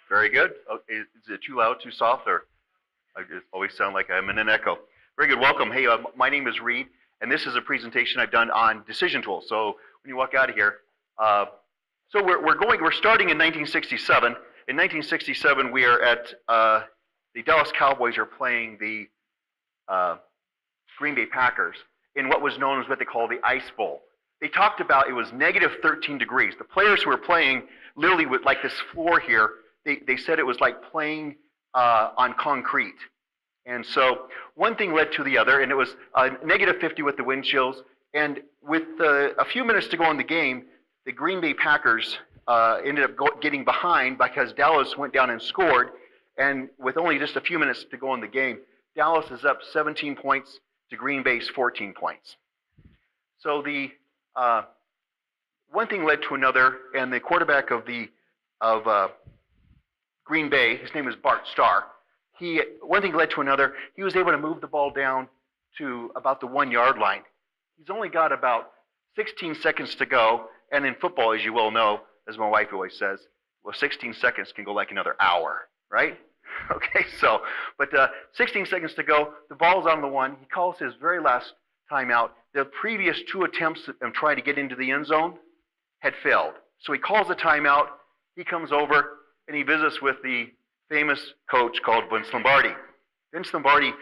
Very good. Oh, is it too loud, too soft, or I just always sound like I'm in an echo? Very good. Welcome. Hey, my name is Reed, and this is a presentation I've done on decision tools. So when you walk out of here, so we're starting in 1967. In 1967, we are at the Dallas Cowboys are playing the Green Bay Packers in what was known as what they call the Ice Bowl. They talked about it was negative 13 degrees. The players who were playing literally with like this floor here, they said it was like playing on concrete. And so one thing led to the other, and it was negative 50 with the wind chills. And with a few minutes to go in the game, the Green Bay Packers ended up getting behind because Dallas went down and scored. And with only just a few minutes to go in the game, Dallas is up 17 points to Green Bay's 14 points. So the one thing led to another, and the quarterback of Green Bay, his name is Bart Starr. One thing led to another. He was able to move the ball down to about the 1 yard line. He's only got about 16 seconds to go, and in football, as you well know, as my wife always says, well, 16 seconds can go like another hour, right? Okay, so, but 16 seconds to go, the ball's on the one. He calls his very last timeout. The previous two attempts of trying to get into the end zone had failed. So he calls a timeout. He comes over, and he visits with the famous coach called Vince Lombardi. Vince Lombardi,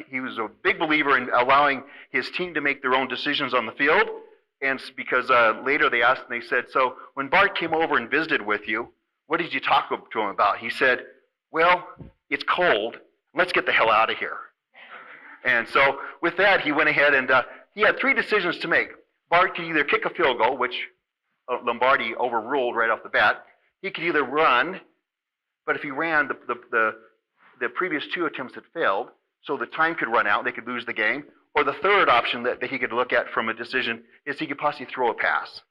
he was a big believer in allowing his team to make their own decisions on the field. And because later they asked, and they said, so when Bart came over and visited with you, what did you talk to him about? He said, well, it's cold. Let's get the hell out of here. And so with that, he went ahead and he had three decisions to make. Bart could either kick a field goal, which Lombardi overruled right off the bat. He could either run, but if he ran, the previous two attempts had failed, so the time could run out, they could lose the game. Or the third option that he could look at from a decision is he could possibly throw a pass.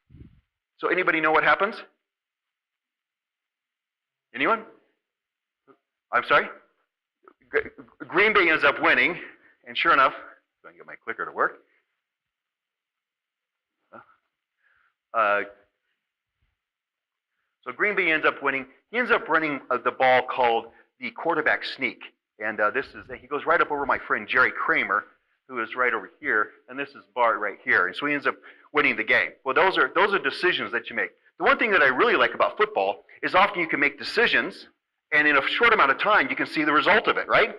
So anybody know what happens? Anyone? I'm sorry? Green Bay ends up winning, and sure enough, I'm going to get my clicker to work. So Green Bay ends up winning. He ends up running the ball called the quarterback sneak. And he goes right up over my friend Jerry Kramer, who is right over here, and this is Bart right here. And so he ends up winning the game. Well, those are decisions that you make. The one thing that I really like about football is often you can make decisions, and in a short amount of time, you can see the result of it, right?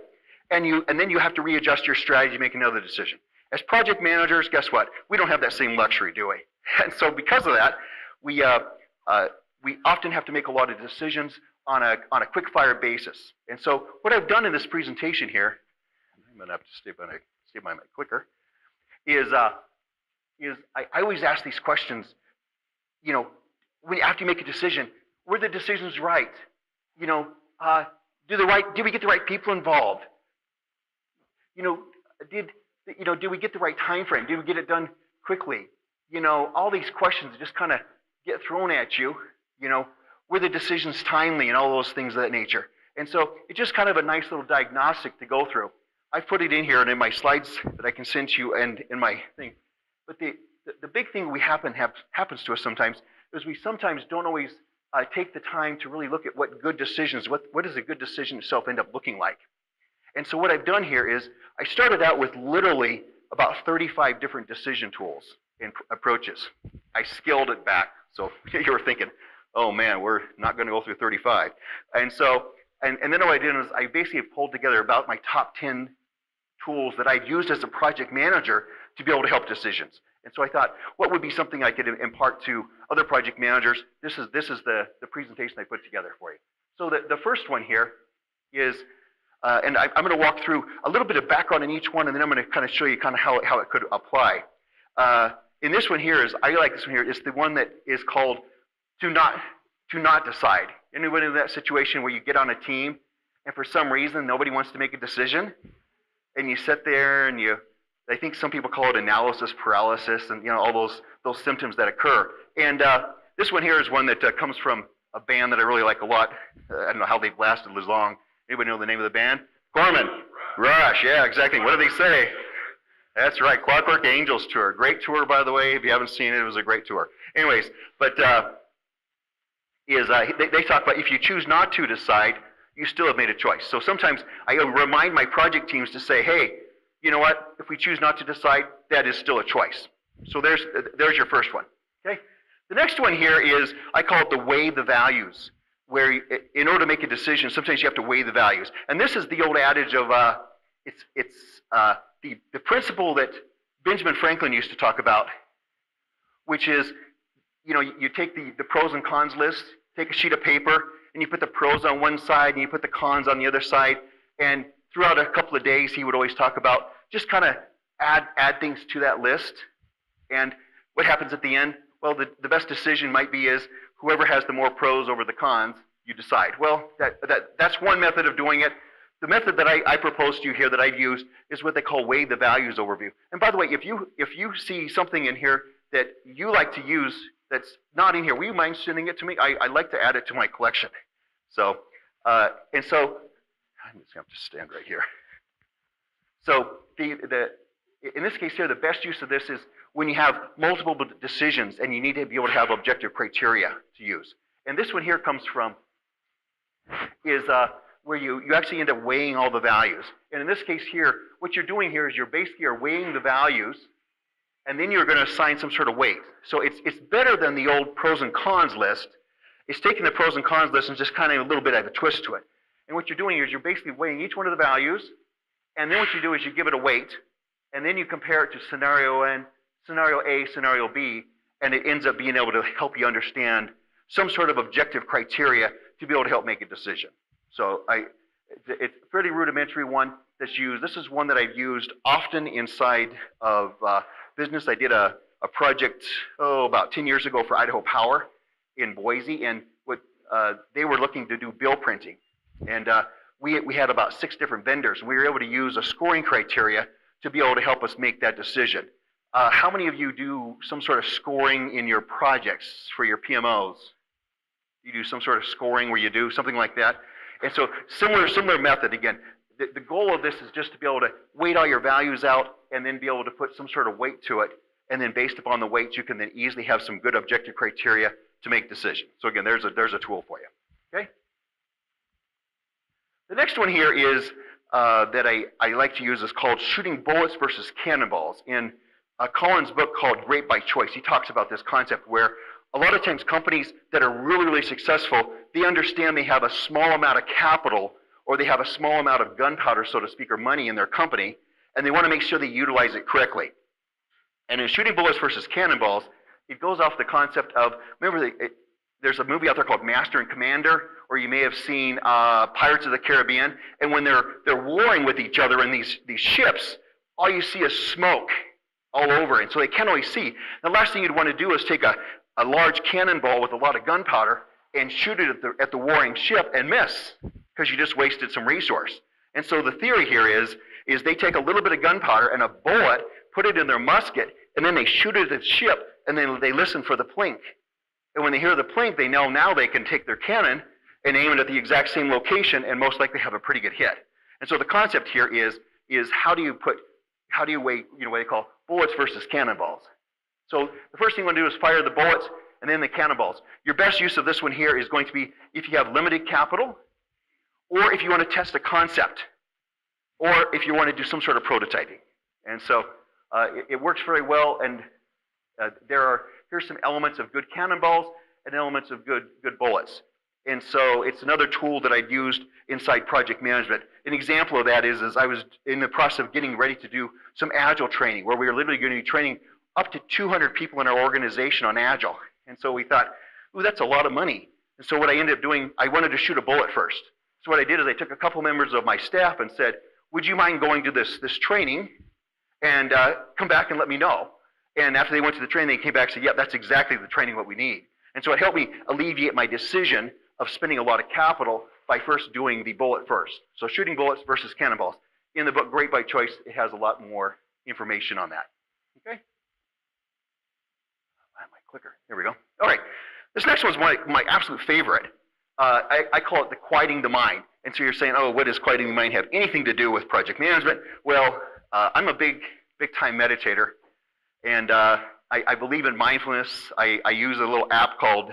And then you have to readjust your strategy, make another decision. As project managers, guess what? We don't have that same luxury, do we? And so because of that, we often have to make a lot of decisions on a quick fire basis. And so what I've done in this presentation here, I'm going to have to stay by my clicker, is I always ask these questions. You know, after you make a decision, were the decisions right? You know, did we get the right people involved? You know, did we get the right time frame? Did we get it done quickly? You know, all these questions just kind of get thrown at you. You know, were the decisions timely and all those things of that nature? And so it's just kind of a nice little diagnostic to go through. I've put it in here and in my slides that I can send to you and in my thing. But the big thing happens to us sometimes is we sometimes don't always take the time to really look at what good decisions, what does a good decision itself end up looking like. And so what I've done here is I started out with literally about 35 different decision tools and approaches. I scaled it back. So you were thinking, oh man, we're not going to go through 35. And so, and then what I did is I basically pulled together about my top 10 tools that I've used as a project manager to be able to help decisions. And so I thought, what would be something I could impart to other project managers? This is the presentation I put together for you. So the first one here is, and I'm going to walk through a little bit of background in each one, and then I'm going to kind of show you kind of how it could apply. In this one here I like this one here. It's the one that is called to not decide. Anybody in that situation where you get on a team and for some reason nobody wants to make a decision, and you sit there and I think some people call it analysis paralysis, and you know all those symptoms that occur. And this one here is one that comes from a band that I really like a lot. I don't know how they've lasted as long. Anybody know the name of the band? Gorman. Rush. Yeah, exactly. What do they say? That's right. Clockwork Angels tour. Great tour, by the way. If you haven't seen it, it was a great tour. Anyways, but is they talk about if you choose not to decide, you still have made a choice. So sometimes I remind my project teams to say, hey, you know what? If we choose not to decide, that is still a choice. So there's your first one. Okay. The next one here is, I call it the weigh the values, where in order to make a decision, sometimes you have to weigh the values. And this is the old adage of the principle that Benjamin Franklin used to talk about, which is, you know, you take the pros and cons list, take a sheet of paper, and you put the pros on one side and you put the cons on the other side. And throughout a couple of days, he would always talk about just kind of add things to that list. And what happens at the end? Well, the best decision might be is whoever has the more pros over the cons, you decide. Well, that's one method of doing it. The method that I propose to you here that I've used is what they call weigh the values overview. And by the way, if you see something in here that you like to use that's not in here, will you mind sending it to me? I like to add it to my collection. So, I'm just going to have to stand right here. So in this case here, the best use of this is when you have multiple decisions and you need to be able to have objective criteria to use. And this one here comes from is where you actually end up weighing all the values. And in this case here, what you're doing here is you're basically weighing the values, and then you're going to assign some sort of weight. So it's better than the old pros and cons list. It's taking the pros and cons list and just kind of a little bit of a twist to it. And what you're doing is you're basically weighing each one of the values, and then what you do is you give it a weight, and then you compare it to scenario A, scenario B, and it ends up being able to help you understand some sort of objective criteria to be able to help make a decision. So it's a fairly rudimentary one that's used. This is one that I've used often inside of business. I did a project, about 10 years ago for Idaho Power in Boise, and what they were looking to do bill printing. And we had about 6 different vendors, and we were able to use a scoring criteria to be able to help us make that decision. How many of you do some sort of scoring in your projects for your PMOs? You do some sort of scoring where you do something like that? And so similar method. Again, the goal of this is just to be able to weight all your values out and then be able to put some sort of weight to it. And then based upon the weights, you can then easily have some good objective criteria to make decisions. So again, there's a tool for you. Okay? The next one here is that I like to use is called shooting bullets versus cannonballs. In Colin's book called Great by Choice, he talks about this concept where a lot of times companies that are really, really successful, they understand they have a small amount of capital or they have a small amount of gunpowder, so to speak, or money in their company, and they want to make sure they utilize it correctly. And in shooting bullets versus cannonballs, it goes off the concept of, remember, there's a movie out there called Master and Commander, or you may have seen Pirates of the Caribbean, and when they're warring with each other in these ships, all you see is smoke all over, and so they can't always see. The last thing you'd want to do is take a large cannonball with a lot of gunpowder and shoot it at the warring ship and miss, because you just wasted some resource. And so the theory here is they take a little bit of gunpowder and a bullet, put it in their musket, and then they shoot it at the ship, and then they listen for the plink. And when they hear the plink, they know now they can take their cannon and aim it at the exact same location and most likely have a pretty good hit. And so the concept here is how do you weigh, what they call bullets versus cannonballs. So the first thing you want to do is fire the bullets and then the cannonballs. Your best use of this one here is going to be if you have limited capital, or if you want to test a concept, or if you want to do some sort of prototyping. And so it works very well, and here's some elements of good cannonballs and elements of good bullets. And so it's another tool that I've used inside project management. An example of that is I was in the process of getting ready to do some Agile training, where we were literally going to be training up to 200 people in our organization on Agile. And so we thought, ooh, that's a lot of money. And so what I ended up doing, I wanted to shoot a bullet first. So what I did is I took a couple members of my staff and said, would you mind going to this training and come back and let me know? And after they went to the training, they came back and said, yeah, that's exactly the training what we need. And so it helped me alleviate my decision of spending a lot of capital by first doing the bullet first. So shooting bullets versus cannonballs. In the book, Great by Choice, it has a lot more information on that. Okay? My clicker. Here we go. All right. This next one's my absolute favorite. I call it the quieting the mind. And so you're saying, oh, what does quieting the mind have anything to do with project management? Well, I'm a big time meditator, and I believe in mindfulness. I use a little app called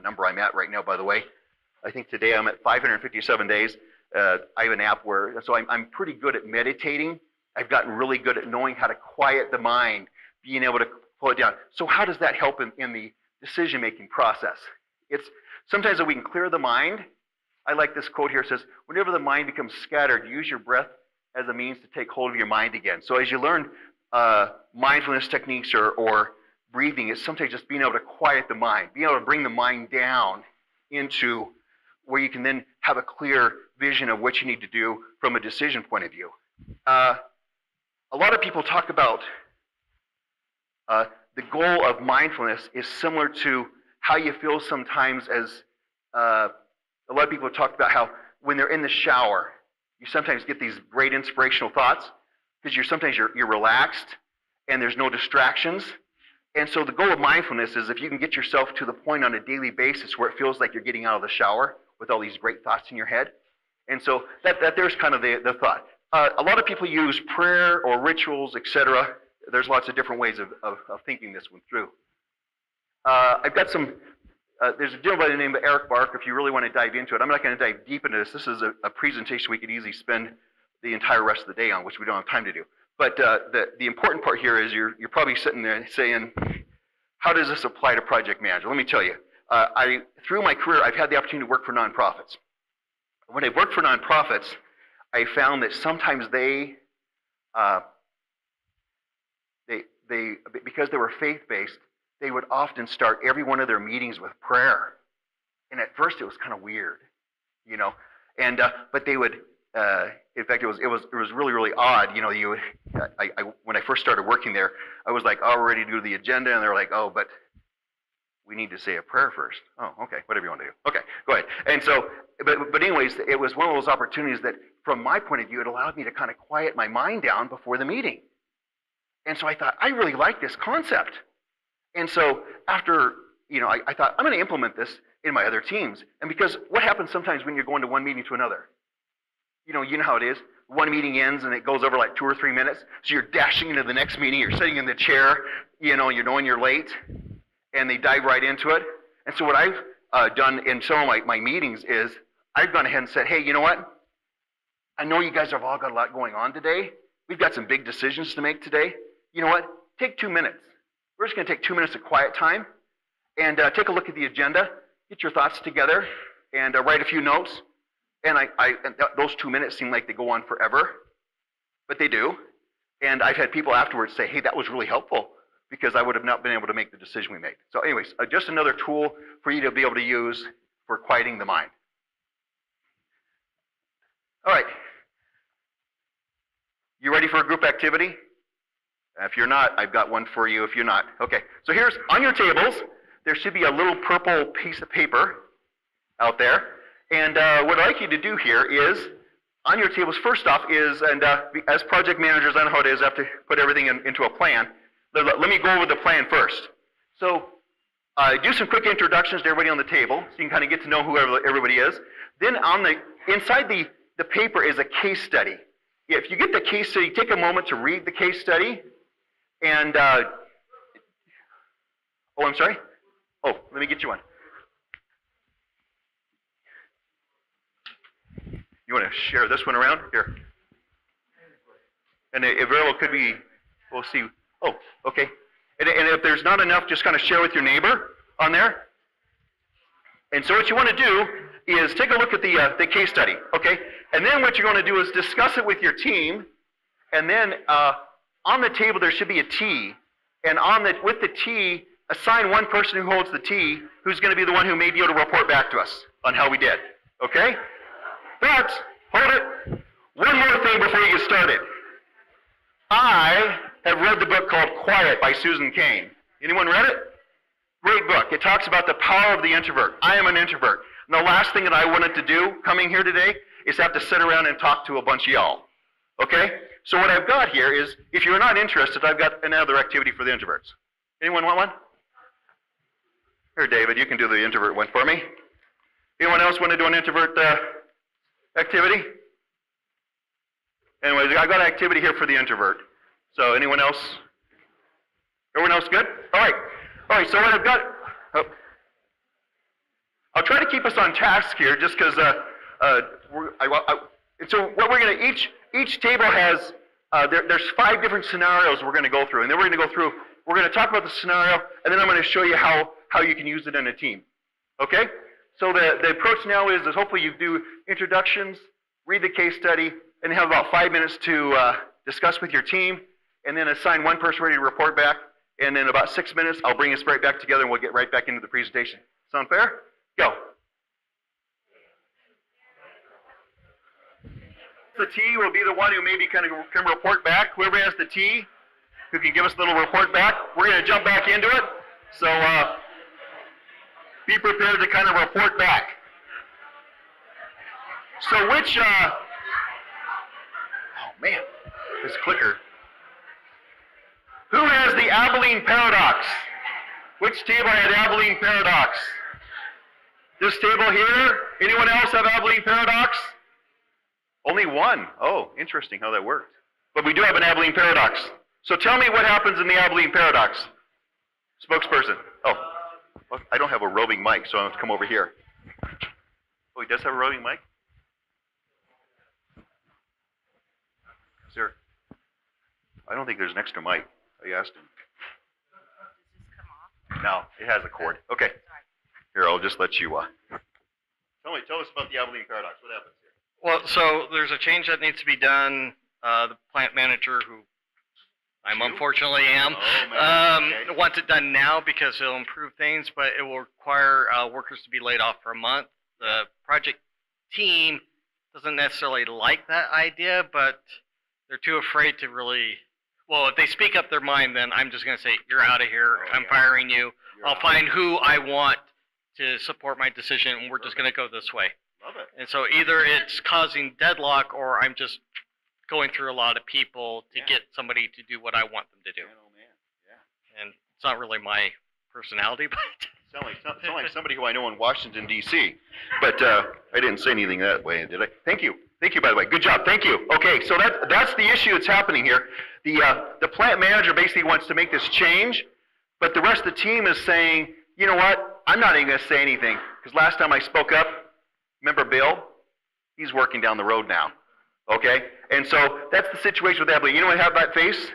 number I'm at right now, by the way. I think today I'm at 557 days. I have an app so I'm pretty good at meditating. I've gotten really good at knowing how to quiet the mind, being able to pull it down. So how does that help in the decision-making process? It's sometimes that we can clear the mind. I like this quote here. It says, whenever the mind becomes scattered, use your breath as a means to take hold of your mind again. So as you learn mindfulness techniques or breathing, it's sometimes just being able to quiet the mind, being able to bring the mind down into where you can then have a clear vision of what you need to do from a decision point of view. A lot of people talk about the goal of mindfulness is similar to how you feel sometimes as a lot of people have talked about how when they're in the shower, you sometimes get these great inspirational thoughts because sometimes you're relaxed and there's no distractions. And so the goal of mindfulness is if you can get yourself to the point on a daily basis where it feels like you're getting out of the shower with all these great thoughts in your head. And so that there's kind of the thought. A lot of people use prayer or rituals, etc. There's lots of different ways of thinking this one through. I've got some, there's a gentleman by the name of Eric Bark, if you really want to dive into it. I'm not going to dive deep into this. This is a presentation we could easily spend the entire rest of the day on, which we don't have time to do. But the important part here is you're probably sitting there saying, how does this apply to project management? Let me tell you. Through my career, I've had the opportunity to work for nonprofits. When I've worked for nonprofits, I found that sometimes because they were faith-based, they would often start every one of their meetings with prayer. And at first, it was kind of weird, you know. And but they would. In fact, it was really, really odd. You know, when I first started working there, I was like, all ready to do the agenda, and they're like, oh, but we need to say a prayer first. Oh, okay, whatever you want to do. Okay, go ahead. And so, but anyways, it was one of those opportunities that, from my point of view, it allowed me to kind of quiet my mind down before the meeting. And so I thought, I really like this concept. And so after, you know, I thought, I'm going to implement this in my other teams. And because what happens sometimes when you're going to one meeting to another? You know how it is. One meeting ends and it goes over like 2 or 3 minutes. So you're dashing into the next meeting. You're sitting in the chair. You know, you're knowing you're late. And they dive right into it. And so what I've done in some of my meetings is I've gone ahead and said, hey, you know what? I know you guys have all got a lot going on today. We've got some big decisions to make today. You know what? Take 2 minutes. We're just going to take 2 minutes of quiet time and take a look at the agenda, get your thoughts together, and write a few notes. And those 2 minutes seem like they go on forever, but they do. And I've had people afterwards say, hey, that was really helpful because I would have not been able to make the decision we made. So anyways, just another tool for you to be able to use for quieting the mind. All right. You ready for a group activity? If you're not, I've got one for you if you're not. Okay, so here's, on your tables, there should be a little purple piece of paper out there. And what I'd like you to do here is, on your tables, first off is, and as project managers, I know how it is, I have to put everything into a plan. Let me go over the plan first. So do some quick introductions to everybody on the table, so you can kind of get to know who everybody is. Then inside the paper is a case study. If you get the case study, take a moment to read the case study. And, oh, I'm sorry? Oh, let me get you one. You want to share this one around? Here. And it very well could be, we'll see. Oh, okay. And if there's not enough, just kind of share with your neighbor on there. And so what you want to do is take a look at the case study, okay? And then what you're going to do is discuss it with your team. And then on the table there should be a T. And with the T, assign one person who holds the T, who's going to be the one who may be able to report back to us on how we did, okay? But, hold it, one more thing before you get started. I have read the book called Quiet by Susan Cain. Anyone read it? Great book. It talks about the power of the introvert. I am an introvert. And the last thing that I wanted to do coming here today is have to sit around and talk to a bunch of y'all. Okay? So what I've got here is, if you're not interested, I've got another activity for the introverts. Anyone want one? Here, David, you can do the introvert one for me. Anyone else want to do an introvert activity? Anyways, I got an activity here for the introvert. So anyone else? Everyone else good? All right. All right, so what I've got, to keep us on task here, just because and so what we're going to each table has there's 5 different scenarios we're going to go through, and then we're going to talk about the scenario, and then I'm going to show you how you can use it in a team. Okay? So the approach now is hopefully you do introductions, read the case study, and have about 5 minutes to discuss with your team, and then assign one person ready to report back, and then about 6 minutes, I'll bring us right back together, and we'll get right back into the presentation. Sound fair? Go. The T will be the one who maybe can report back. Whoever has the T, who can give us a little report back, we're going to jump back into it. So be prepared to kind of report back. So which, oh man, this clicker. Who has the Abilene paradox? Which table had Abilene paradox? This table here? Anyone else have Abilene paradox? Only one. Oh, interesting how that worked. But we do have an Abilene paradox. So tell me what happens in the Abilene paradox. Spokesperson. Oh, well, I don't have a roving mic, so I have to come over here. Oh, he does have a roving mic? Is there? I don't think there's an extra mic. I asked him. No, it has a cord. Okay. Here, I'll just let you. Tell us about the Abilene paradox. What happens here? Well, so there's a change that needs to be done. The plant manager, who unfortunately am, wants it done now because it'll improve things, but it will require workers to be laid off for a month. The project team doesn't necessarily like that idea, but they're too afraid to really. Well, if they speak up their mind, then I'm just going to say, you're out of here. I'm firing you. I'll find who I want to support my decision, and we're just going to go this way. Love it. And so either it's causing deadlock, or I'm just going through a lot of people to get somebody to do what I want them to do. Oh, man. Yeah. And it's not really my personality, but... Sound like somebody who I know in Washington, D.C. But I didn't say anything that way, did I? Thank you. Thank you, by the way. Good job. Thank you. Okay, so that's the issue that's happening here. The plant manager basically wants to make this change, but the rest of the team is saying, you know what? I'm not even going to say anything, because last time I spoke up, remember Bill? He's working down the road now. Okay? And so that's the situation with Abilene. You know what I have that face?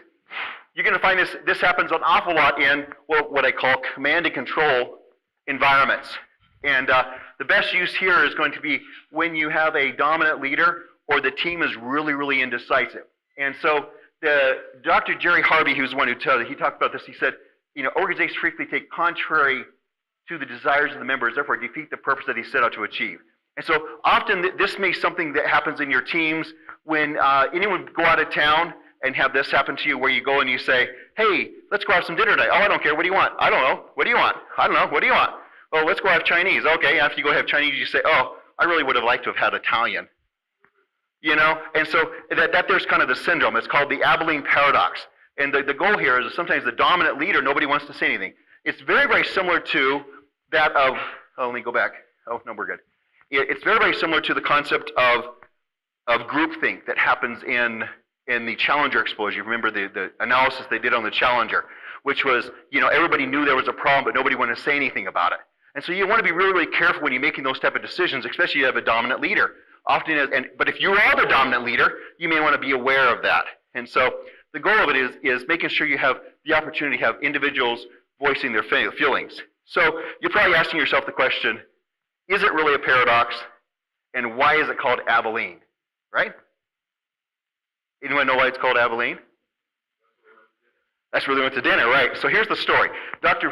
You're going to find this happens an awful lot in what I call command and control environments. And the best use here is going to be when you have a dominant leader or the team is really, really indecisive. And so Dr. Jerry Harvey, who's the one who he talked about this, he said, organizations frequently take contrary to the desires of the members, therefore defeat the purpose that he set out to achieve. And so often this may be something that happens in your teams when anyone go out of town and have this happen to you, where you go and you say, hey, let's go have some dinner tonight. Oh, I don't care. What do you want? I don't know. What do you want? I don't know. What do you want? Oh, let's go have Chinese. Okay, after you go have Chinese, you say, oh, I really would have liked to have had Italian. And so that there's kind of the syndrome. It's called the Abilene paradox. And the goal here is sometimes the dominant leader, nobody wants to say anything. It's very, very similar to that of, let me go back. Oh, no, we're good. It's very, very similar to the concept of groupthink that happens in the Challenger explosion. You remember the analysis they did on the Challenger, which was, everybody knew there was a problem, but nobody wanted to say anything about it. And so you want to be really, really careful when you're making those type of decisions, especially if you have a dominant leader. But if you are the dominant leader, you may want to be aware of that. And so the goal of it is making sure you have the opportunity to have individuals voicing their feelings. So you're probably asking yourself the question, is it really a paradox? And why is it called Abilene? Right? Anyone know why it's called Abilene? That's where they went to dinner, right? So here's the story. Dr.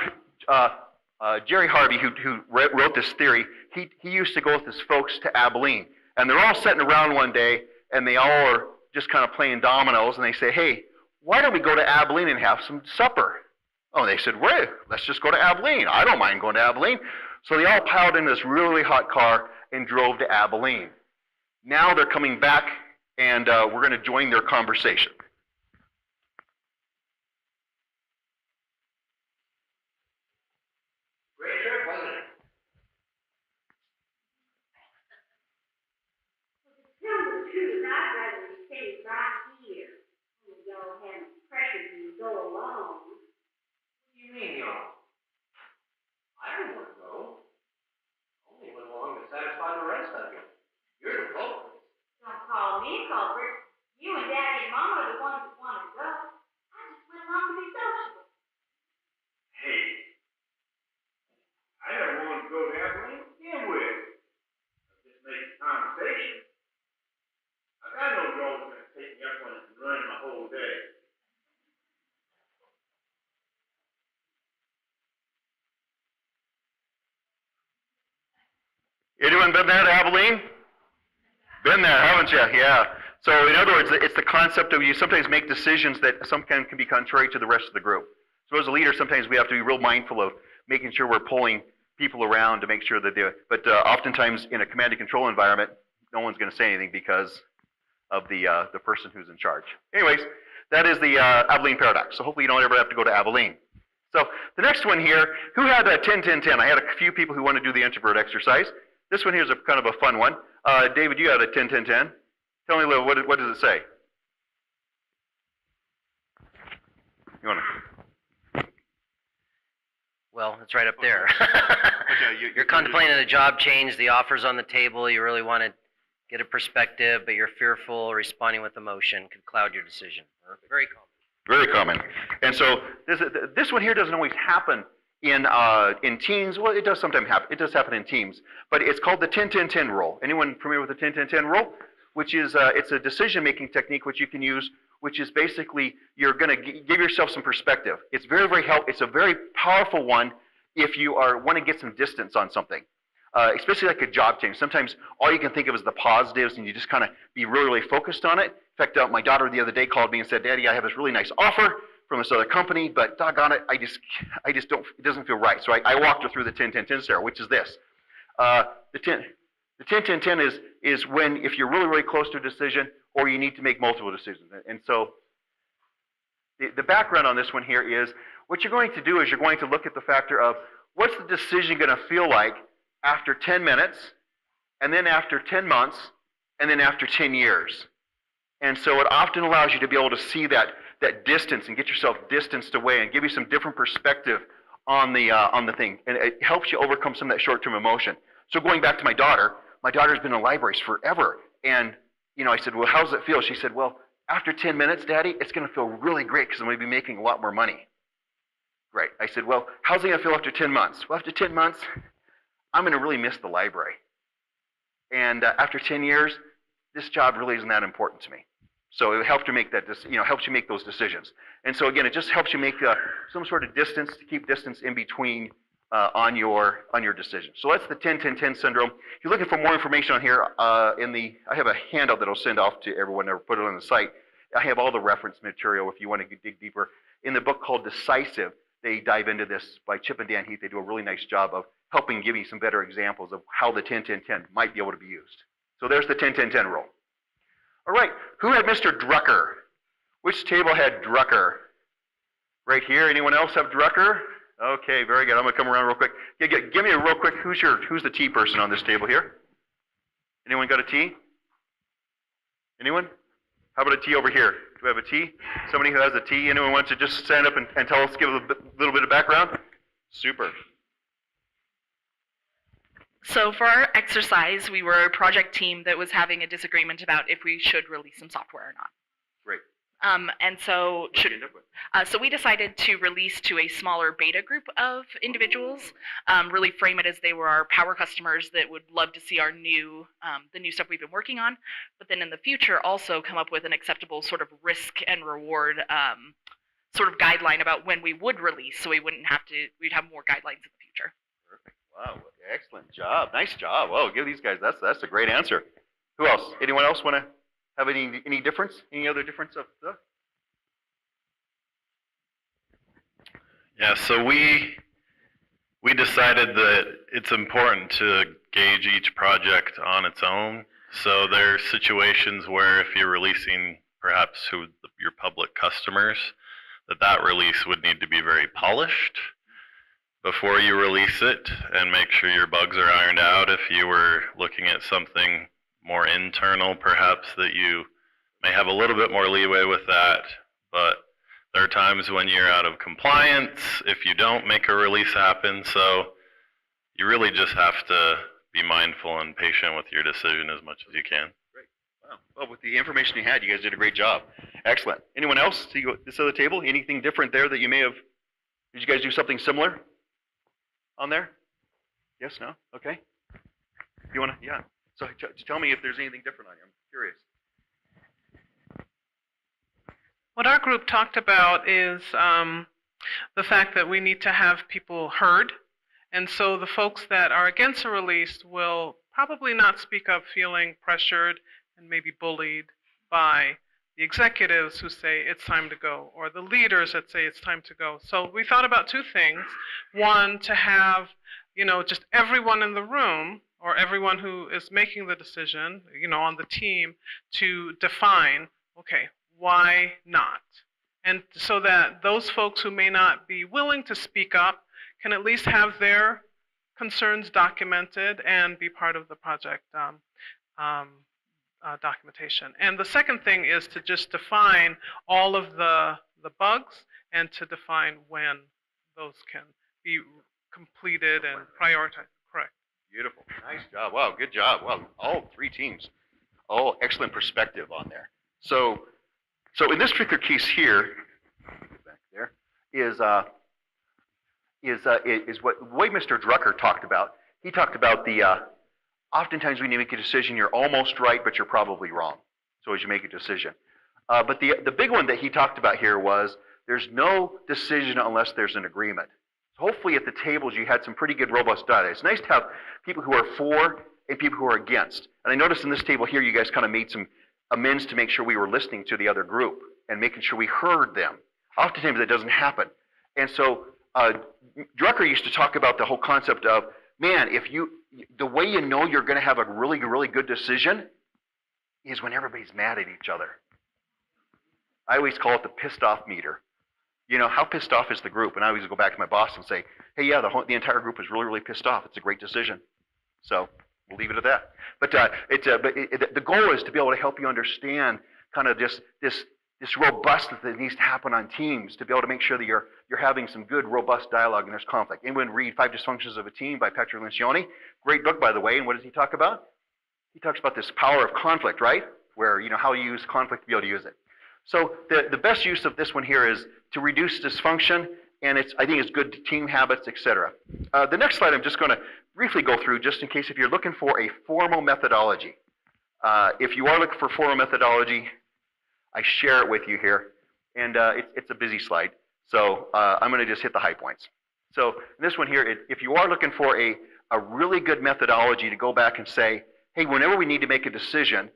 Jerry Harvey, who wrote this theory, he used to go with his folks to Abilene. And they're all sitting around one day, and they all are just kind of playing dominoes, and they say, hey, why don't we go to Abilene and have some supper? Oh, they said, well, let's just go to Abilene. I don't mind going to Abilene. So they all piled in this really hot car and drove to Abilene. Now they're coming back, and we're going to join their conversation. Great trip, wasn't it? Tell the truth, I'd rather stay right here. Y'all haven't pressured me to go along. What do you mean, y'all? I don't want to go. Only when we're go to Abilene to begin with. Just making conversation. I got no drone that's going to take me up on it and run my whole day. Anyone been there to Abilene? Been there, haven't you? Yeah. So in other words, it's the concept of you sometimes make decisions that sometimes can be contrary to the rest of the group. So as a leader, sometimes we have to be real mindful of making sure we're pulling people around to make sure that they're, but oftentimes in a command and control environment, no one's going to say anything because of the person who's in charge. Anyways, that is the Abilene paradox. So hopefully you don't ever have to go to Abilene. So the next one here, who had a 10-10-10? I had a few people who want to do the introvert exercise. This one here is a kind of a fun one. David, you had a 10-10-10. Tell me a little, what does it say? You want to? Well, it's right up there. You're contemplating a job change, the offer's on the table, you really want to get a perspective, but you're fearful, responding with emotion could cloud your decision. Very common. Very common. And so this one here doesn't always happen in teams. Well, it does sometimes happen. It does happen in teams. But it's called the 10-10-10 rule. Anyone familiar with the 10-10-10 rule? Which is, it's a decision-making technique which you can use, which is basically you're going to give yourself some perspective. It's very, very helpful. It's a very powerful one if you want to get some distance on something, especially like a job change. Sometimes all you can think of is the positives, and you just kind of be really, really focused on it. In fact, my daughter the other day called me and said, "Daddy, I have this really nice offer from this other company, but doggone it, I just don't, it doesn't feel right." So I walked her through the 10-10-10 scenario, which is this. The 10-10-10 is when if you're really, really close to a decision or you need to make multiple decisions. And so the background on this one here is what you're going to do is you're going to look at the factor of what's the decision going to feel like after 10 minutes, and then after 10 months, and then after 10 years. And so it often allows you to be able to see that distance and get yourself distanced away and give you some different perspective on the thing. And it helps you overcome some of that short-term emotion. So going back to my daughter's been in libraries forever. And, you know, I said, "Well, how does it feel?" She said, "Well, after 10 minutes, Daddy, it's going to feel really great because I'm going to be making a lot more money." Great. I said, "Well, how's it going to feel after 10 months?" "Well, after 10 months, I'm going to really miss the library. And after 10 years, this job really isn't that important to me." So it helps you make that, helps you make those decisions. And so again, it just helps you make some sort of distance to keep distance in between on your decision. So that's the 10-10-10 syndrome. If you're looking for more information on here, I have a handout that I'll send off to everyone or put it on the site. I have all the reference material if you want to dig deeper. In the book called Decisive, they dive into this by Chip and Dan Heath. They do a really nice job of helping give you some better examples of how the 10-10-10 might be able to be used. So there's the 10-10-10 rule. All right, who had Mr. Drucker? Which table had Drucker? Right here. Anyone else have Drucker? Okay, very good. I'm going to come around real quick. Give me a real quick, who's the T person on this table here? Anyone got a T? Anyone? How about a T over here? Do we have a T? Somebody who has a T? Anyone wants to just stand up and tell us, give a little bit of background? Super. So for our exercise, we were a project team that was having a disagreement about if we should release some software or not. Great. And so so we decided to release to a smaller beta group of individuals, really frame it as they were our power customers that would love to see our new, the new stuff we've been working on, but then in the future also come up with an acceptable sort of risk and reward sort of guideline about when we would release, so we'd have more guidelines in the future. Perfect. Wow, excellent job. Nice job. Oh, give these guys, that's a great answer. Who else? Anyone else want to have any difference? Any other difference of stuff? Yeah, so we decided that it's important to gauge each project on its own. So there are situations where if you're releasing perhaps to your public customers, that release would need to be very polished before you release it and make sure your bugs are ironed out. If you were looking at something more internal, perhaps that you may have a little bit more leeway with that, but there are times when you're out of compliance if you don't make a release happen, so you really just have to be mindful and patient with your decision as much as you can. Great. Wow. Well, with the information you had, you guys did a great job. Excellent. Anyone else? See this other table? Anything different there that you may have? Did you guys do something similar on there? Yes, no? Okay. You want to, yeah. So tell me if there's anything different on you. I'm curious. What our group talked about is the fact that we need to have people heard. And so the folks that are against a release will probably not speak up feeling pressured and maybe bullied by the executives who say it's time to go, or the leaders that say it's time to go. So we thought about two things. One, to have, just everyone in the room, or everyone who is making the decision, on the team, to define, okay, why not? And so that those folks who may not be willing to speak up can at least have their concerns documented and be part of the project documentation. And the second thing is to just define all of the bugs and to define when those can be completed and prioritized. Correct. Beautiful. Nice job. Wow, good job. Wow, all three teams. Oh, excellent perspective on there. So in this particular case here, back there, is what the way Mr. Drucker talked about. He talked about oftentimes when you make a decision, you're almost right, but you're probably wrong. So as you make a decision. But the big one that he talked about here was there's no decision unless there's an agreement. So hopefully at the tables you had some pretty good robust data. It's nice to have people who are for and people who are against. And I noticed in this table here you guys kind of made some amends to make sure we were listening to the other group and making sure we heard them. Oftentimes that doesn't happen. And so Drucker used to talk about the whole concept of, man, the way you know you're going to have a really, really good decision is when everybody's mad at each other. I always call it the pissed off meter. How pissed off is the group? And I always go back to my boss and say, hey, yeah, the entire group is really, really pissed off. It's a great decision. So we'll leave it at that. But the goal is to be able to help you understand kind of this robustness that needs to happen on teams to be able to make sure that you're having some good, robust dialogue and there's conflict. Anyone read 5 Dysfunctions of a Team by Petro Lencioni? Great book, by the way. And what does he talk about? He talks about this power of conflict, right? Where, how you use conflict to be able to use it. So the best use of this one here is to reduce dysfunction, and I think it's good team habits, etc. The next slide I'm just going to briefly go through just in case if you're looking for a formal methodology. If you are looking for formal methodology, I share it with you here, and it's a busy slide, so I'm going to just hit the high points. So this one here, if you are looking for a really good methodology to go back and say, hey, whenever we need to make a decision,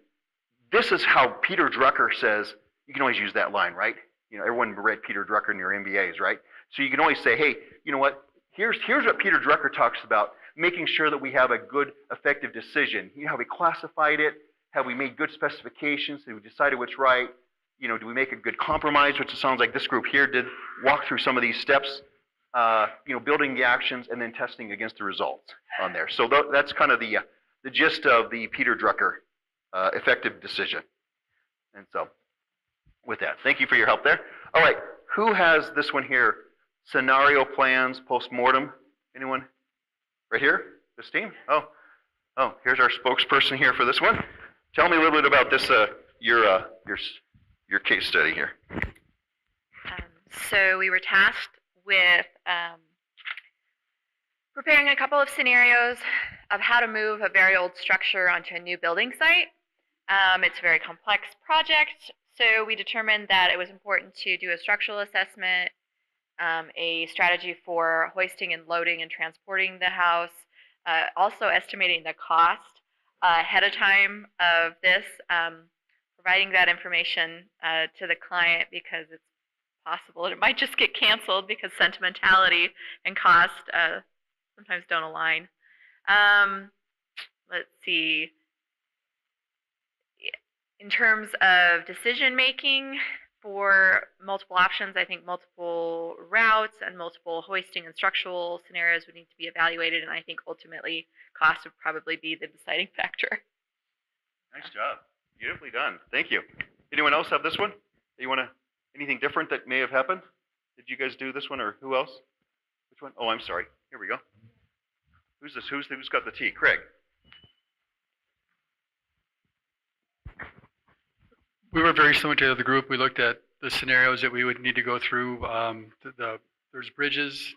this is how Peter Drucker says, you can always use that line, right? Everyone read Peter Drucker in your MBAs, right? So you can always say, hey, you know what? Here's what Peter Drucker talks about, making sure that we have a good, effective decision. How we classified it, have we made good specifications, have we decided what's right, do we make a good compromise, which it sounds like this group here did, walk through some of these steps, building the actions and then testing against the results on there. So that's kind of the gist of the Peter Drucker effective decision. And so with that, thank you for your help there. All right, who has this one here? Scenario plans, postmortem. Anyone? Right here? This team? Oh, here's our spokesperson here for this one. Tell me a little bit about this, your case study here. So we were tasked with preparing a couple of scenarios of how to move a very old structure onto a new building site. It's a very complex project, so we determined that it was important to do a structural assessment, a strategy for hoisting and loading and transporting the house, also estimating the cost ahead of time of this, providing that information to the client because it's possible that it might just get canceled because sentimentality and cost sometimes don't align. Let's see. In terms of decision making for multiple options, I think multiple routes and multiple hoisting and structural scenarios would need to be evaluated, and I think ultimately cost would probably be the deciding factor. Nice job. Beautifully done. Thank you. Anyone else have this one? Anything different that may have happened? Did you guys do this one or who else? Which one? Oh, I'm sorry. Here we go. Who's this? Who's got the T? Craig. We were very similar to the group. We looked at the scenarios that we would need to go through. There's bridges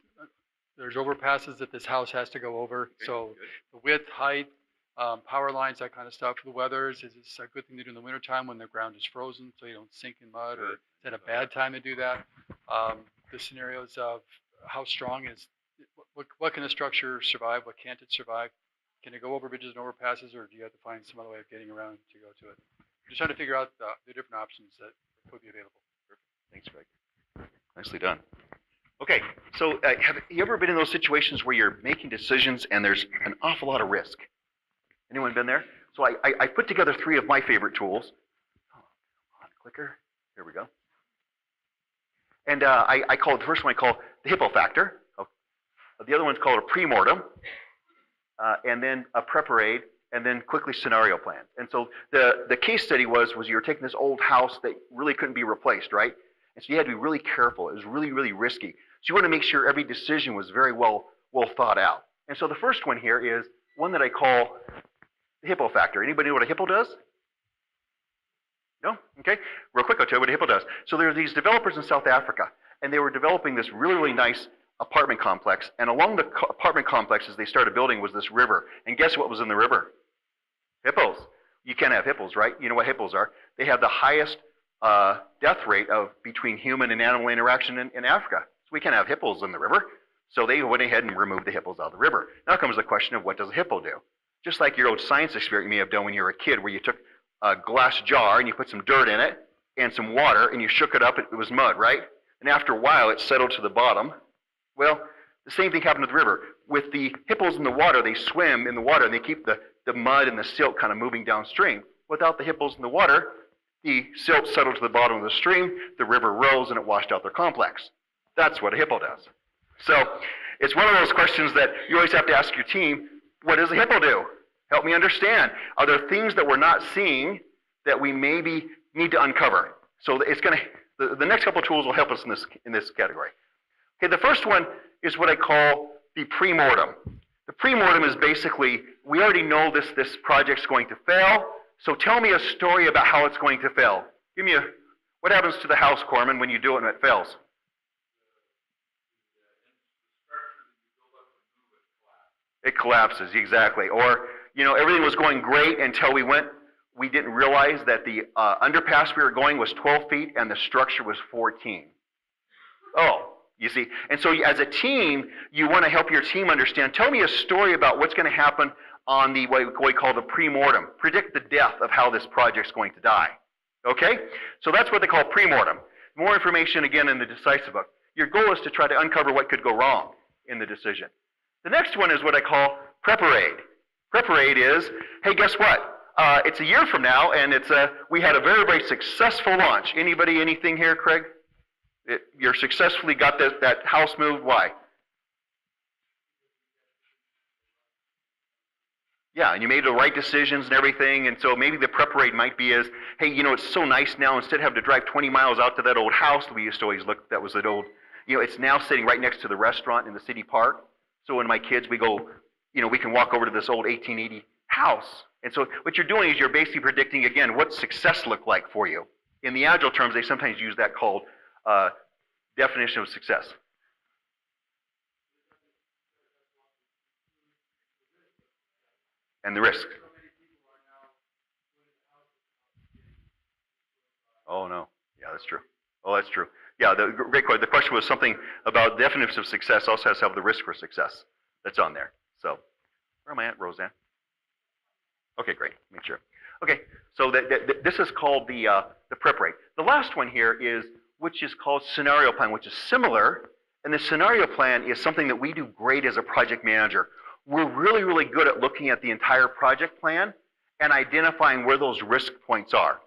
there's overpasses that this house has to go over. So the width, height, power lines, that kind of stuff. The weathers, is it's a good thing to do in the wintertime when the ground is frozen so you don't sink in mud, or is it a bad time to do that? The scenarios of how strong is, what can a structure survive? What can't it survive? Can it go over bridges and overpasses, or do you have to find some other way of getting around to go to it? Just trying to figure out the different options that could be available. Thanks, Greg. Nicely done. Okay, so have you ever been in those situations where you're making decisions and there's an awful lot of risk? Anyone been there? So I put together 3 of my favorite tools. Oh, come on, clicker. Here we go. And I call the first one I call the hippo factor. Oh, the other one's called a pre-mortem, and then a prep-aid, and then quickly scenario plan. And so the case study was you were taking this old house that really couldn't be replaced, right? And so you had to be really careful. It was really, really risky. So you want to make sure every decision was very well thought out. And so the first one here is one that I call the hippo factor. Anybody know what a hippo does? No? Okay. Real quick, I'll tell you what a hippo does. So there are these developers in South Africa, and they were developing this really, really nice apartment complex. And along the apartment complexes they started building was this river. And guess what was in the river? Hippos. You can't have hippos, right? You know what hippos are. They have the highest death rate of between human and animal interaction in Africa. So we can't have hippos in the river. So they went ahead and removed the hippos out of the river. Now comes the question of, what does a hippo do? Just like your old science experiment you may have done when you were a kid, where you took a glass jar and you put some dirt in it and some water and you shook it up, it was mud, right? And after a while it settled to the bottom. Well, the same thing happened with the river. With the hippos in the water, they swim in the water and they keep the mud and the silt kind of moving downstream. Without the hippos in the water, the silt settled to the bottom of the stream, the river rose, and it washed out their complex. That's what a hippo does. So it's one of those questions that you always have to ask your team, what does a hippo do? Help me understand. Are there things that we're not seeing that we maybe need to uncover? So it's going to, the next couple of tools will help us in this category. Okay, the first one is what I call the pre-mortem. The pre-mortem is basically, we already know this project's going to fail, so tell me a story about how it's going to fail. Give me what happens to the house, Corman, when you do it and it fails? It collapses, exactly. Or, everything was going great until we didn't realize that the underpass we were going was 12 feet and the structure was 14. Oh, you see. And so as a team, you want to help your team understand. Tell me a story about what's going to happen on the what we call the pre-mortem. Predict the death of how this project's going to die. Okay? So that's what they call pre-mortem. More information, again, in the Decisive book. Your goal is to try to uncover what could go wrong in the decision. The next one is what I call prep-aid. Prep-aid is, hey, guess what? It's a year from now, and we had a very, very successful launch. Anybody, anything here, Craig? You successfully got that house moved. Why? Yeah, and you made the right decisions and everything, and so maybe the prep-aid might be as, hey, it's so nice now, instead of having to drive 20 miles out to that old house that we used to always look, that was that old, it's now sitting right next to the restaurant in the city park. So when my kids, we go, we can walk over to this old 1880 house. And so what you're doing is you're basically predicting, again, what success look like for you. In the Agile terms, they sometimes use that called definition of success. And the risk. Oh, no. Yeah, that's true. Oh, that's true. Yeah, great question. The question was something about definition of success also has to have the risk for success that's on there. So, where am I at, Roseanne? Okay, great. Make sure. Okay, so this is called the prep-aid. The last one here is, which is called scenario plan, which is similar. And the scenario plan is something that we do great as a project manager. We're really, really good at looking at the entire project plan and identifying where those risk points are.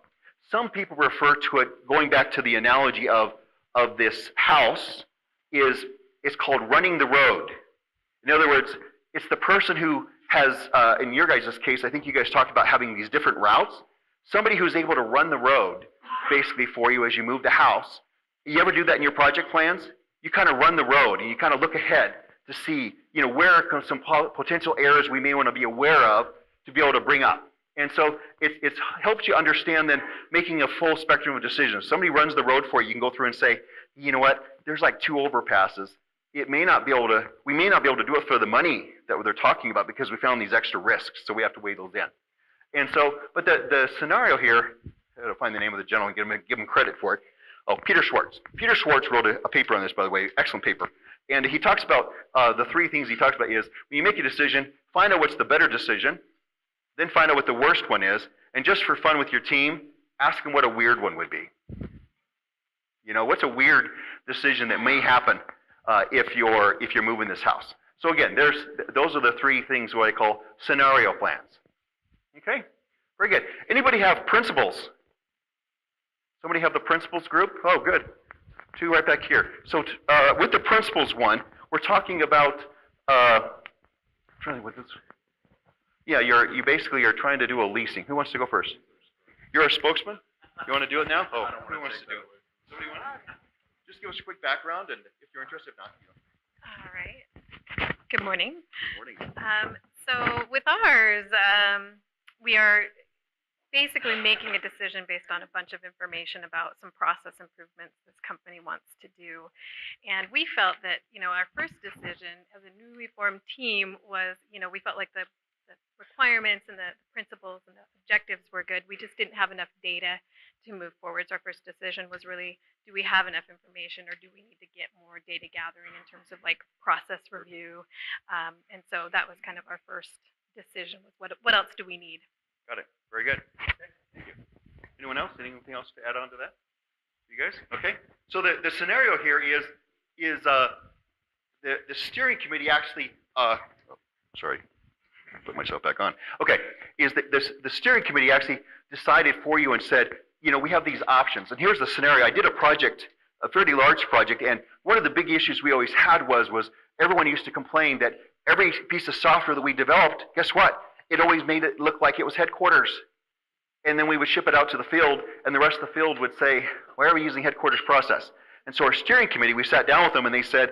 Some people refer to it, going back to the analogy of this house, it's called running the road. In other words, it's the person who has, in your guys' case, I think you guys talked about having these different routes. Somebody who's able to run the road basically for you as you move the house. You ever do that in your project plans? You kind of run the road and you kind of look ahead to see, where are some potential errors we may want to be aware of to be able to bring up. And so it helps you understand then making a full spectrum of decisions. Somebody runs the road for you, you can go through and say, you know what, there's like 2 overpasses. we may not be able to do it for the money that they're talking about because we found these extra risks, so we have to weigh those in. And so, but the scenario here, I gotta find the name of the gentleman, give him credit for it. Oh, Peter Schwartz. Peter Schwartz wrote a paper on this, by the way, excellent paper. And he talks about, the three things he talks about is, when you make a decision, find out what's the better decision, then find out what the worst one is, and just for fun with your team, ask them what a weird one would be. You know, what's a weird decision that may happen if you're moving this house? So again, those are the three things what I call scenario plans. Okay, very good. Anybody have principles? Somebody have the principles group? Oh, good. Two right back here. So with the principles one, we're talking about. I'm trying to think what this. Yeah, you basically are trying to do a leasing. Who wants to go first? You're a spokesman. You want to do it now? Oh, who wants to do it? Somebody want to? Just give us a quick background, and if you're interested, if not, you know. All right. Good morning. Morning. So with ours, we are basically making a decision based on a bunch of information about some process improvements this company wants to do. And we felt that, our first decision as a newly formed team was, we felt like the requirements and the principles and the objectives were good. We just didn't have enough data to move forward. So our first decision was really, do we have enough information or do we need to get more data gathering in terms of like process review? And so that was kind of our first decision was what else do we need? Got it. Very good. Okay. Thank you. Anyone else? Anything else to add on to that? You guys? Okay. So the scenario here is the steering committee actually. Sorry, put myself back on. Okay. Is the steering committee actually decided for you and said, we have these options, and here's the scenario. I did a project, a fairly large project, and one of the big issues we always had was everyone used to complain that every piece of software that we developed, guess what? It always made it look like it was headquarters. And then we would ship it out to the field, and the rest of the field would say, why are we using headquarters process? And so our steering committee, we sat down with them, and they said,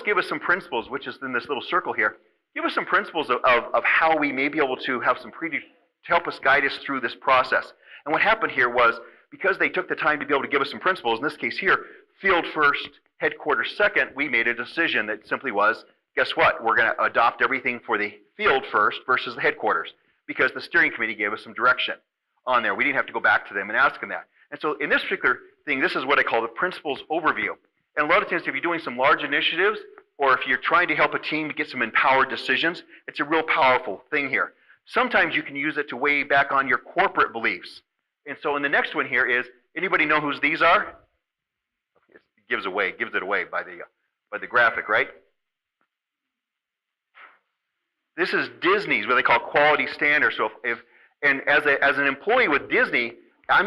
give us some principles, which is in this little circle here. Give us some principles of how we may be able to have some to help us guide us through this process. And what happened here was, because they took the time to be able to give us some principles, in this case here, field first, headquarters second, we made a decision that simply was, guess what? We're going to adopt everything for the field first versus the headquarters, because the steering committee gave us some direction on there. We didn't have to go back to them and ask them that. And so in this particular thing, this is what I call the principles overview. And a lot of times if you're doing some large initiatives, or if you're trying to help a team to get some empowered decisions, it's a real powerful thing here. Sometimes you can use it to weigh back on your corporate beliefs. And so in the next one here is, anybody know whose these are? It gives it away by the graphic, right? This is Disney's, what they call quality standards. So and as an employee with Disney, I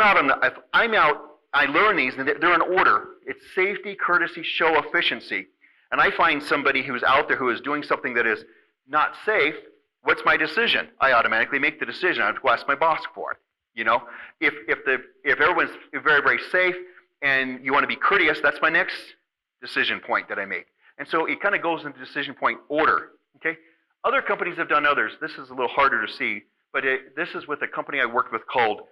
learn these, and they're in order. It's safety, courtesy, show, efficiency. And I find somebody who's out there who is doing something that is not safe, what's my decision? I automatically make the decision. I have to go ask my boss for it. If everyone's very, very safe and you want to be courteous, that's my next decision point that I make. And so it kind of goes into decision point order. Okay. Other companies have done others. This is a little harder to see, but this is with a company I worked with called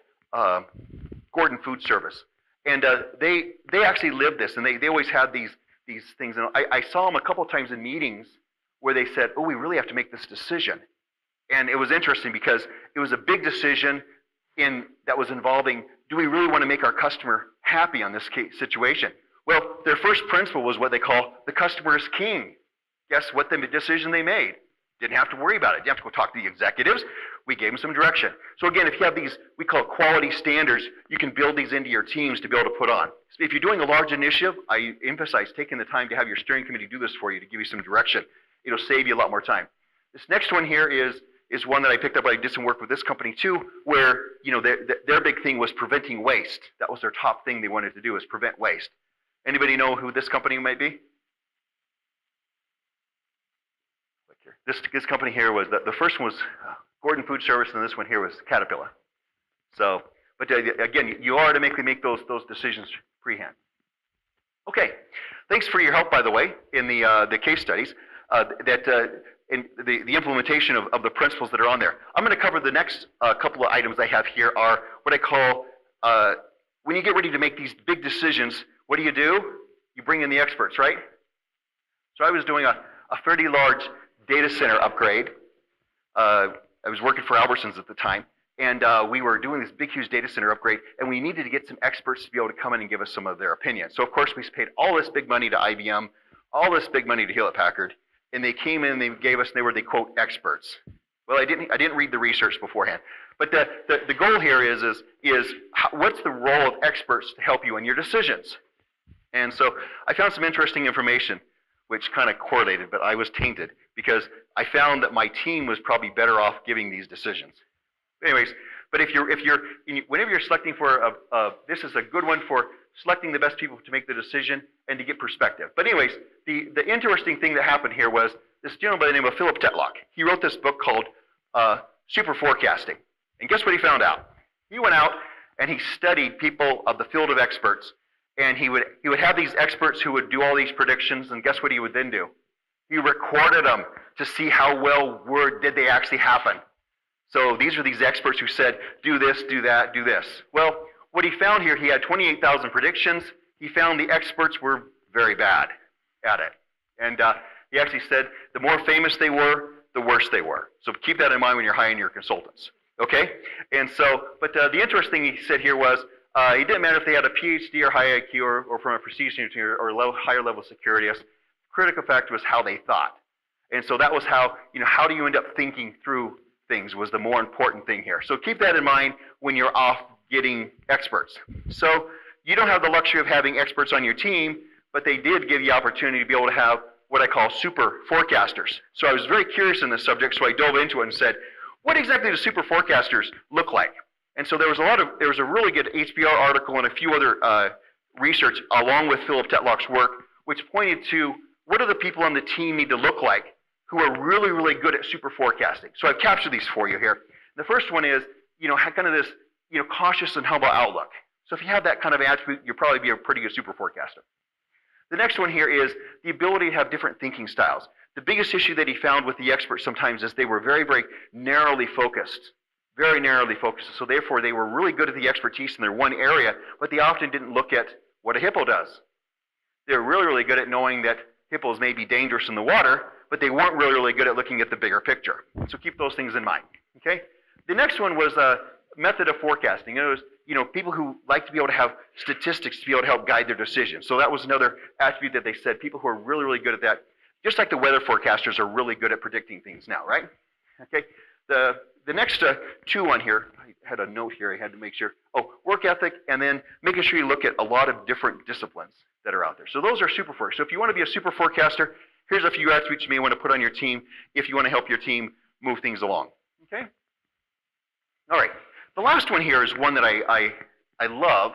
Gordon Food Service. And they actually lived this, and they always had these things. And I saw them a couple of times in meetings where they said, oh, we really have to make this decision. And it was interesting because it was a big decision that was involving, do we really want to make our customer happy on this situation? Well, their first principle was what they call the customer is king. Guess what the decision they made? Didn't have to worry about it. Didn't have to go talk to the executives. We gave them some direction. So again, if you have these, we call it quality standards, you can build these into your teams to be able to put on. So if you're doing a large initiative, I emphasize taking the time to have your steering committee do this for you to give you some direction. It'll save you a lot more time. This next one here is one that I picked up. I did some work with this company too, where their big thing was preventing waste. That was their top thing they wanted to do, is prevent waste. Anybody know who this company might be? This company here was, the first one was Gordon Food Service, and this one here was Caterpillar. So, but again, you automatically make those decisions freehand. Okay, thanks for your help, by the way, in the case studies, in the implementation of the principles that are on there. I'm going to cover the next couple of items I have here are what I call, when you get ready to make these big decisions, what do? You bring in the experts, right? So I was doing a fairly large data center upgrade. I was working for Albertsons at the time, and we were doing this big, huge data center upgrade, and we needed to get some experts to be able to come in and give us some of their opinion. So of course we paid all this big money to IBM, all this big money to Hewlett-Packard, and they came in and they gave us, they were the quote experts. Well, I didn't read the research beforehand, but the goal here is what's the role of experts to help you in your decisions? And so I found some interesting information which kind of correlated, but I was tainted because I found that my team was probably better off giving these decisions. Anyways, but whenever you're selecting for this is a good one for selecting the best people to make the decision and to get perspective. But anyways, the interesting thing that happened here was this gentleman by the name of Philip Tetlock. He wrote this book called Super Forecasting. And guess what he found out? He went out and he studied people of the field of experts, and he would have these experts who would do all these predictions, and guess what he would then do? He recorded them to see how well did they actually happen. So these are these experts who said, do this, do that, do this. Well, what he found here, he had 28,000 predictions. He found the experts were very bad at it. And he actually said the more famous they were, the worse they were. So keep that in mind when you're hiring your consultants. Okay? And so, but the interesting thing he said here was, it didn't matter if they had a PhD or high IQ or from a prestige university or higher level security. The critical factor was how they thought. And so that was how do you end up thinking through things was the more important thing here. So keep that in mind when you're off getting experts. So you don't have the luxury of having experts on your team, but they did give you the opportunity to be able to have what I call super forecasters. So I was very curious in this subject, so I dove into it and said, what exactly do super forecasters look like? And so there was a really good HBR article and a few other research along with Philip Tetlock's work, which pointed to what do the people on the team need to look like who are really, really good at super forecasting. So I've captured these for you here. The first one is, kind of this, cautious and humble outlook. So if you have that kind of attribute, you'll probably be a pretty good super forecaster. The next one here is the ability to have different thinking styles. The biggest issue that he found with the experts sometimes is they were very, very narrowly focused. Very narrowly focused. So therefore, they were really good at the expertise in their one area, but they often didn't look at what a hippo does. They're really, really good at knowing that hippos may be dangerous in the water, but they weren't really, really good at looking at the bigger picture. So keep those things in mind. Okay. The next one was a method of forecasting. It was, people who like to be able to have statistics to be able to help guide their decisions. So that was another attribute that they said. People who are really, really good at that, just like the weather forecasters are really good at predicting things now, right? Okay. The next two on here, I had a note here I had to make sure. Oh, work ethic, and then making sure you look at a lot of different disciplines that are out there. So those are super forecasters. So if you want to be a super forecaster, here's a few attributes you may want to put on your team if you want to help your team move things along. Okay? All right. The last one here is one that I love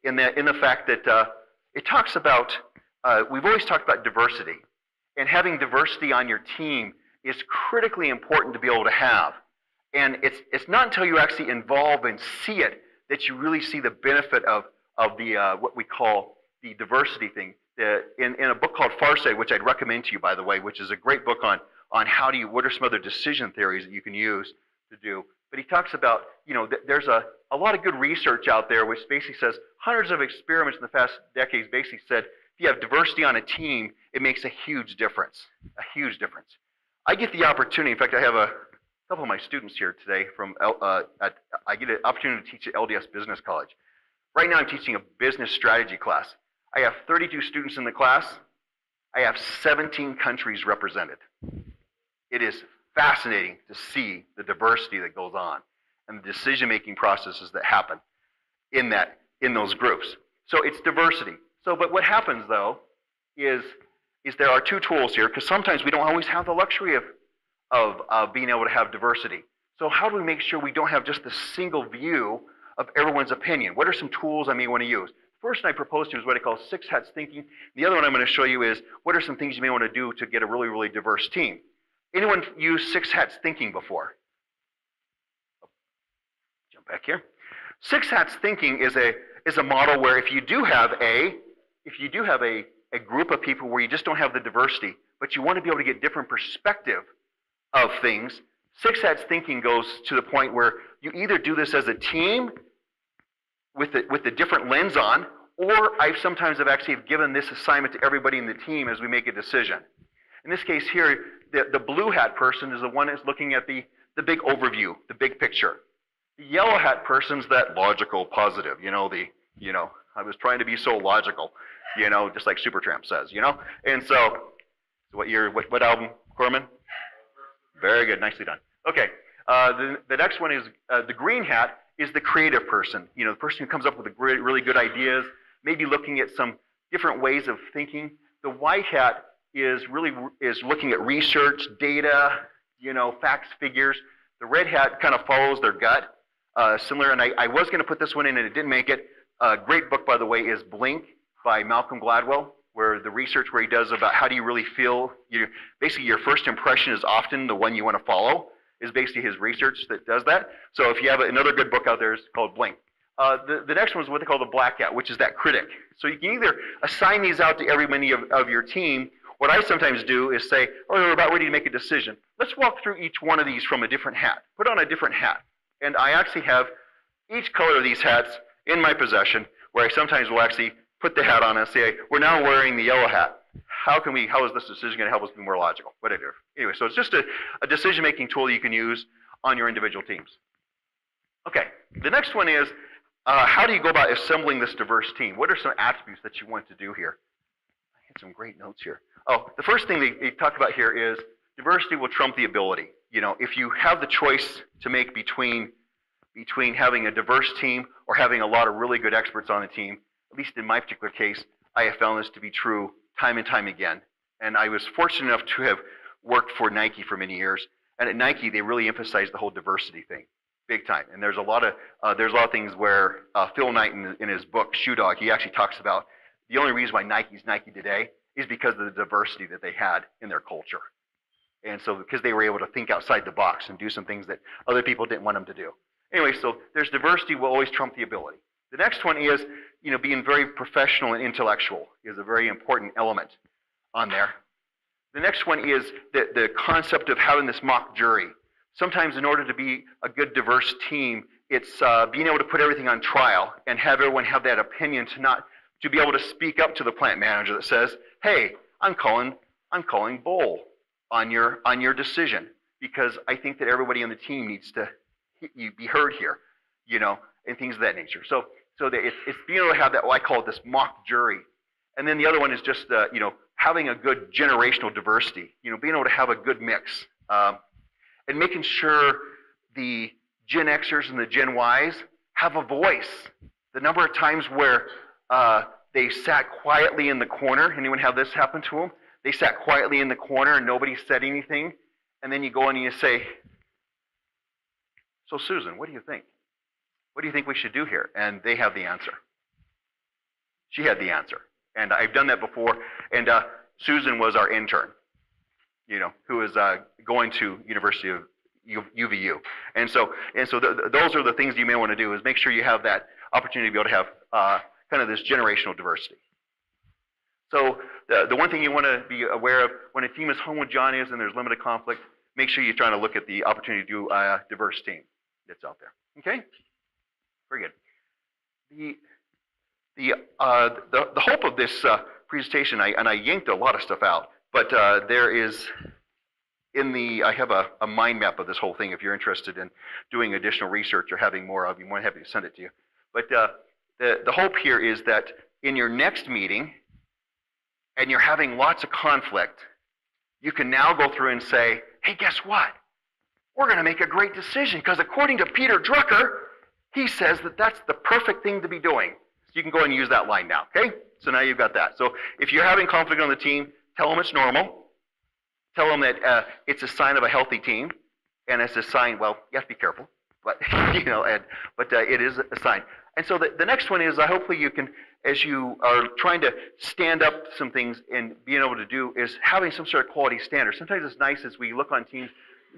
in the fact that it talks about, we've always talked about diversity. And having diversity on your team is critically important to be able to have. And it's not until you actually involve and see it that you really see the benefit of the what we call the diversity thing. In a book called Farsight, which I'd recommend to you, by the way, which is a great book on what are some other decision theories that you can use to do. But he talks about, there's a lot of good research out there which basically says hundreds of experiments in the past decades basically said if you have diversity on a team, it makes a huge difference. A huge difference. I get the opportunity, in fact, I have a couple of my students here today I get an opportunity to teach at LDS Business College. Right now I'm teaching a business strategy class. I have 32 students in the class. I have 17 countries represented. It is fascinating to see the diversity that goes on and the decision-making processes that happen in those groups. So it's diversity. But what happens though is there are two tools here, because sometimes we don't always have the luxury of being able to have diversity. So how do we make sure we don't have just the single view of everyone's opinion? What are some tools I may want to use? First one I proposed to you is what I call six hats thinking. The other one I'm going to show you is what are some things you may want to do to get a really, really diverse team. Anyone use six hats thinking before? Jump back here. Six hats thinking is a model where if you do have a group of people where you just don't have the diversity, but you want to be able to get different perspective of things, six hats thinking goes to the point where you either do this as a team with the different lens on, Or I sometimes have actually given this assignment to everybody in the team as we make a decision. In this case here, the blue hat person is the one that's looking at the big overview, the big picture. The yellow hat person's that logical, positive, I was trying to be so logical, just like Supertramp says, And so, what album, Corman? Very good, nicely done. Okay, the next one is, the green hat is the creative person, the person who comes up with the really good ideas, maybe looking at some different ways of thinking. The white hat is looking at research, data, facts, figures. The red hat kind of follows their gut, similar, and I was going to put this one in and it didn't make it. A great book, by the way, is Blink by Malcolm Gladwell, where the research where he does about how do you really feel. Basically, your first impression is often the one you want to follow, is basically his research that does that. So if you have another good book out there, it's called Blink. The next one is what they call the black hat, which is that critic. So you can either assign these out to everybody of your team. What I sometimes do is say, we're about ready to make a decision. Let's walk through each one of these from a different hat. Put on a different hat. And I actually have each color of these hats in my possession, where I sometimes will actually put the hat on and say, we're now wearing the yellow hat. How is this decision going to help us be more logical? Whatever. Anyway, so it's just a decision-making tool you can use on your individual teams. Okay, the next one is, how do you go about assembling this diverse team? What are some attributes that you want to do here? I had some great notes here. Oh, the first thing they talk about here is diversity will trump the ability. If you have the choice to make between having a diverse team or having a lot of really good experts on the team, at least in my particular case, I have found this to be true time and time again. And I was fortunate enough to have worked for Nike for many years. And at Nike, they really emphasized the whole diversity thing, big time. And there's a lot of things where Phil Knight in his book Shoe Dog, he actually talks about the only reason why Nike's Nike today is because of the diversity that they had in their culture. And so because they were able to think outside the box and do some things that other people didn't want them to do. Anyway, so there's diversity will always trump the ability. The next one is, being very professional and intellectual is a very important element on there. The next one is the concept of having this mock jury. Sometimes in order to be a good diverse team, it's being able to put everything on trial and have everyone have that opinion to be able to speak up to the plant manager that says, hey, I'm calling bull on your decision, because I think that everybody on the team needs to be heard here, and things of that nature. So it's being able to have that, I call it this mock jury. And then the other one is just, having a good generational diversity, being able to have a good mix. And making sure the Gen Xers and the Gen Ys have a voice. The number of times where they sat quietly in the corner, anyone have this happen to them? They sat quietly in the corner and nobody said anything. And then you go in and you say, so Susan, what do you think? What do you think we should do here? And they have the answer. She had the answer. And I've done that before. And Susan was our intern, who was going to University of UVU. And so those are the things you may want to do, is make sure you have that opportunity to be able to have kind of this generational diversity. So the one thing you want to be aware of when a team is homogeneous and there's limited conflict, make sure you're trying to look at the opportunity to do a diverse team that's out there. Okay? Very good. The hope of this presentation, I yanked a lot of stuff out, but there is I have a mind map of this whole thing if you're interested in doing additional research or having more of. I'm more happy to send it to you. But the hope here is that in your next meeting, and you're having lots of conflict, you can now go through and say, hey, guess what? We're going to make a great decision, because according to Peter Drucker, he says that that's the perfect thing to be doing. So you can go and use that line now, okay? So now you've got that. So if you're having conflict on the team, tell them it's normal. Tell them that it's a sign of a healthy team, and it's a sign, well, you have to be careful, but, it is a sign. And so the next one is hopefully you can, as you are trying to stand up some things and being able to do, is having some sort of quality standard. Sometimes it's nice as we look on teams,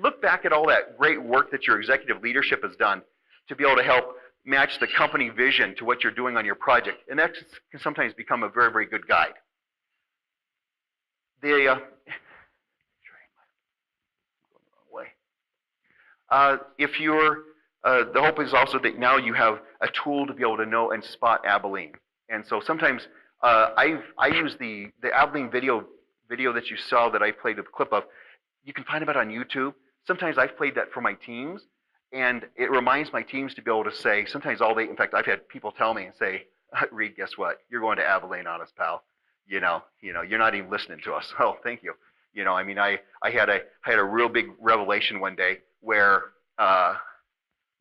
look back at all that great work that your executive leadership has done to be able to help match the company vision to what you're doing on your project. And that can sometimes become a very, very good guide. If you're, the hope is also that now you have a tool to be able to know and spot Abilene. And so sometimes I use the Abilene video that you saw that I played a clip of. You can find about on YouTube. Sometimes I've played that for my teams, and it reminds my teams to be able to say, sometimes in fact, I've had people tell me and say, Reed, guess what? You're going to Abilene on us, pal. You're not even listening to us. Oh, thank you. I mean, I had a real big revelation one day where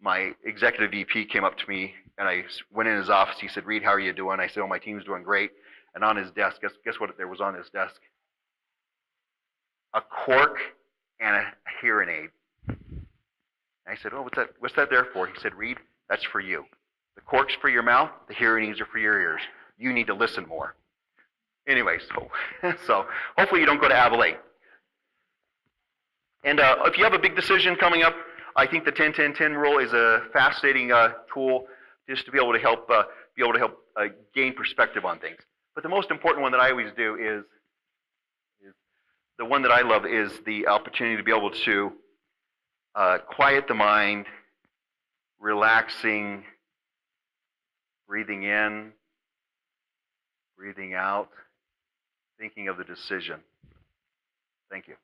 my executive VP came up to me, and I went in his office. He said, Reed, how are you doing? I said, oh, my team's doing great. And on his desk, guess what there was on his desk? A cork and a hearing aid. And I said, oh, what's that there for? He said, Reed, that's for you. The cork's for your mouth, the hearing aids are for your ears. You need to listen more. Anyway, so hopefully you don't go to Abilene. And if you have a big decision coming up, I think the 10-10-10 rule is a fascinating tool just to be able to help gain perspective on things. But the most important one that I always do is the one that I love is the opportunity to be able to quiet the mind, relaxing, breathing in, breathing out, thinking of the decision. Thank you.